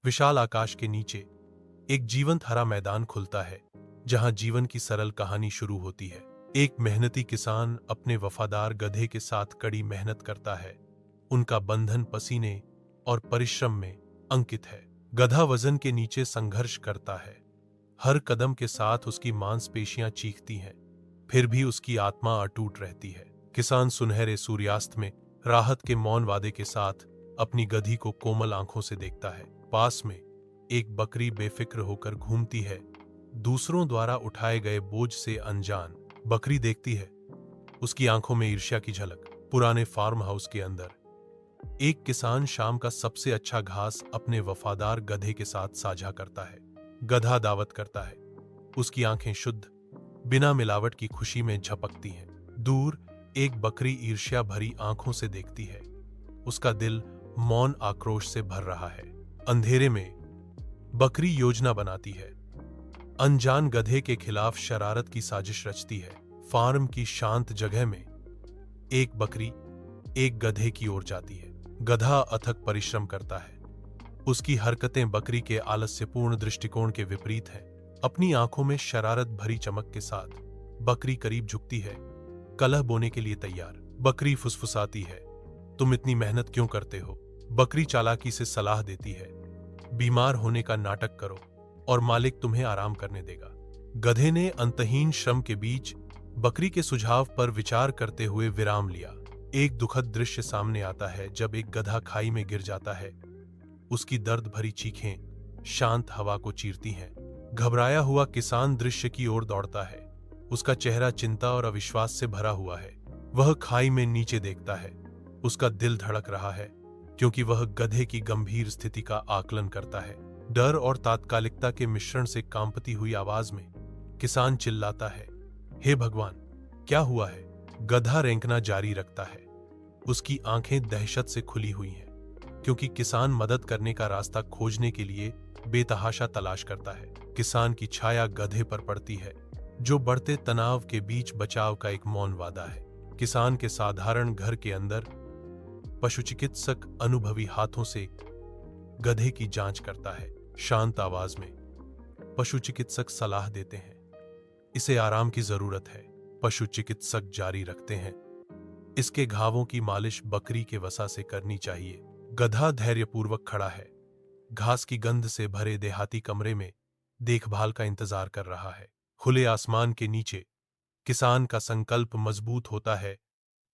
विशाल आकाश के नीचे एक जीवंत हरा मैदान खुलता है, जहां जीवन की सरल कहानी शुरू होती है। एक मेहनती किसान अपने वफादार गधे के साथ कड़ी मेहनत करता है। उनका बंधन पसीने और परिश्रम में अंकित है। गधा वजन के नीचे संघर्ष करता है। हर कदम के साथ उसकी मांसपेशियां चीखती हैं, फिर भी उसकी आत्मा अटूट रहती है। किसान सुनहरे सूर्यास्त में राहत के मौन वादे के साथ अपनी गधी को कोमल आंखों से देखता है। पास में एक बकरी बेफिक्र होकर घूमती है, दूसरों द्वारा उठाए गए बोझ से अनजान। बकरी देखती है, उसकी आंखों में ईर्ष्या की झलक। पुराने फार्म हाउस के अंदर एक किसान शाम का सबसे अच्छा घास अपने वफादार गधे के साथ साझा करता है। गधा दावत करता है, उसकी आंखें शुद्ध, बिना मिलावट की खुशी में झपकती हैं। दूर एक बकरी ईर्ष्या भरी आंखों से देखती है, उसका दिल मौन आक्रोश से भर रहा है। अंधेरे में बकरी योजना बनाती है, अनजान गधे के खिलाफ शरारत की साजिश रचती है। फार्म की शांत जगह में एक बकरी एक गधे की ओर जाती है। गधा अथक परिश्रम करता है, उसकी हरकतें बकरी के आलस्यपूर्ण दृष्टिकोण के विपरीत हैं। अपनी आंखों में शरारत भरी चमक के साथ बकरी करीब झुकती है, कलह बोने के लिए तैयार। बकरी फुसफुसाती है, तुम इतनी मेहनत क्यों करते हो? बकरी चालाकी से सलाह देती है, बीमार होने का नाटक करो और मालिक तुम्हें आराम करने देगा। गधे ने अंतहीन श्रम के बीच बकरी के सुझाव पर विचार करते हुए विराम लिया। एक दुखद दृश्य सामने आता है जब एक गधा खाई में गिर जाता है। उसकी दर्द भरी चीखें शांत हवा को चीरती हैं। घबराया हुआ किसान दृश्य की ओर दौड़ता है, उसका चेहरा चिंता और अविश्वास से भरा हुआ है। वह खाई में नीचे देखता है, उसका दिल धड़क रहा है, क्योंकि वह गधे की गंभीर स्थिति का आकलन करता है। डर और तात्कालिकता के मिश्रण से कांपती हुई आवाज में किसान चिल्लाता है, हे भगवान, क्या हुआ है? गधा रेंकना जारी रखता है, उसकी आंखें दहशत से खुली हुई हैं, क्योंकि किसान मदद करने का रास्ता खोजने के लिए बेतहाशा तलाश करता है। किसान की छाया गधे पर पड़ती है, जो बढ़ते तनाव के बीच बचाव का एक मौन वादा है। किसान के साधारण घर के अंदर पशु चिकित्सक अनुभवी हाथों से गधे की जांच करता है। शांत आवाज में पशु चिकित्सक सलाह देते हैं, इसे आराम की जरूरत है। पशु चिकित्सक जारी रखते हैं, इसके घावों की मालिश बकरी के वसा से करनी चाहिए। गधा धैर्यपूर्वक खड़ा है, घास की गंध से भरे देहाती कमरे में देखभाल का इंतजार कर रहा है। खुले आसमान के नीचे किसान का संकल्प मजबूत होता है,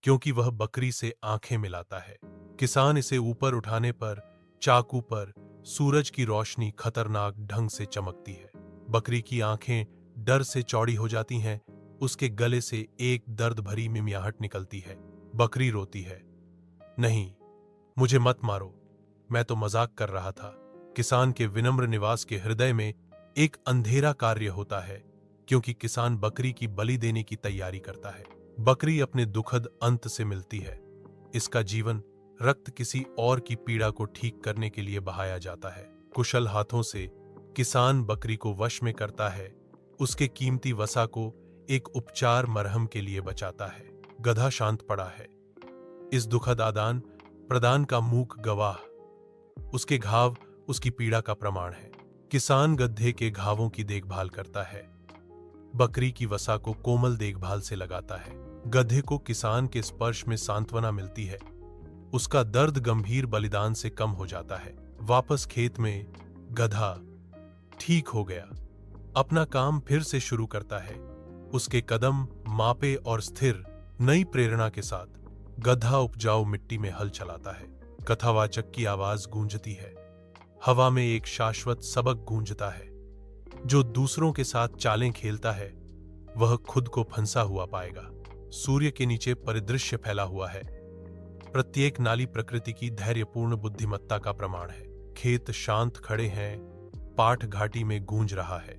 क्योंकि वह बकरी से आंखें मिलाता है। किसान इसे ऊपर उठाने पर चाकू पर सूरज की रोशनी खतरनाक ढंग से चमकती है। बकरी की आंखें डर से चौड़ी हो जाती हैं, उसके गले से एक दर्द भरी मिमियाहट निकलती है। बकरी रोती है, नहीं, मुझे मत मारो, मैं तो मजाक कर रहा था। किसान के विनम्र निवास के हृदय में एक अंधेरा कार्य होता है, क्योंकि किसान बकरी की बलि देने की तैयारी करता है। बकरी अपने दुखद अंत से मिलती है, इसका जीवन रक्त किसी और की पीड़ा को ठीक करने के लिए बहाया जाता है। कुशल हाथों से किसान बकरी को वश में करता है, उसके कीमती वसा को एक उपचार मरहम के लिए बचाता है। गधा शांत पड़ा है, इस दुखद आदान प्रदान का मूक गवाह। उसके घाव उसकी पीड़ा का प्रमाण है। किसान गधे के घावों की देखभाल करता है, बकरी की वसा को कोमल देखभाल से लगाता है। गधे को किसान के स्पर्श में सांत्वना मिलती है, उसका दर्द गंभीर बलिदान से कम हो जाता है। वापस खेत में गधा ठीक हो गया, अपना काम फिर से शुरू करता है। उसके कदम मापे और स्थिर, नई प्रेरणा के साथ गधा उपजाऊ मिट्टी में हल चलाता है। कथावाचक की आवाज गूंजती है, हवा में एक शाश्वत सबक गूंजता है, जो दूसरों के साथ चालें खेलता है वह खुद को फंसा हुआ पाएगा। सूर्य के नीचे परिदृश्य फैला हुआ है, प्रत्येक नाली प्रकृति की धैर्यपूर्ण बुद्धिमत्ता का प्रमाण है। खेत शांत खड़े हैं, पाठ घाटी में गूंज रहा है।